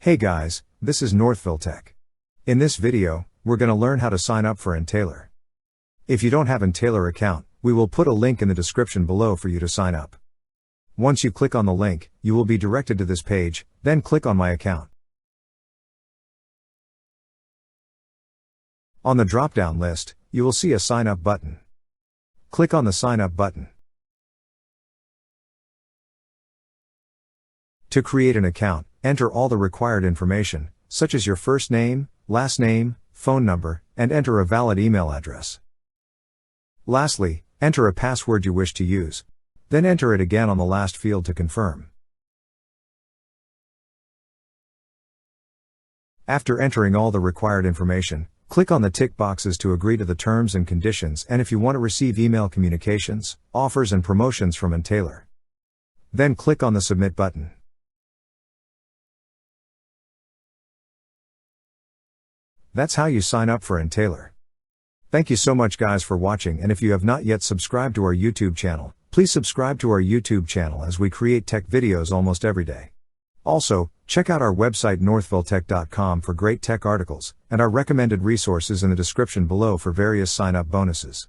Hey guys, this is Northville Tech. In this video, we're going to learn how to sign up for Entailor. If you don't have Entailor account, we will put a link in the description below for you to sign up. Once you click on the link, you will be directed to this page, then click on My Account. On the drop-down list, you will see a Sign Up button. Click on the Sign Up button. To create an account, enter all the required information, such as your first name, last name, phone number, and enter a valid email address. Lastly, enter a password you wish to use. Then enter it again on the last field to confirm. After entering all the required information, click on the tick boxes to agree to the terms and conditions and if you want to receive email communications, offers and promotions from Entailor. Then click on the Submit button. That's how you sign up for Entailor. Thank you so much guys for watching, and if you have not yet subscribed to our YouTube channel, please subscribe to our YouTube channel as we create tech videos almost every day. Also, check out our website northvilletech.com for great tech articles, and our recommended resources in the description below for various sign-up bonuses.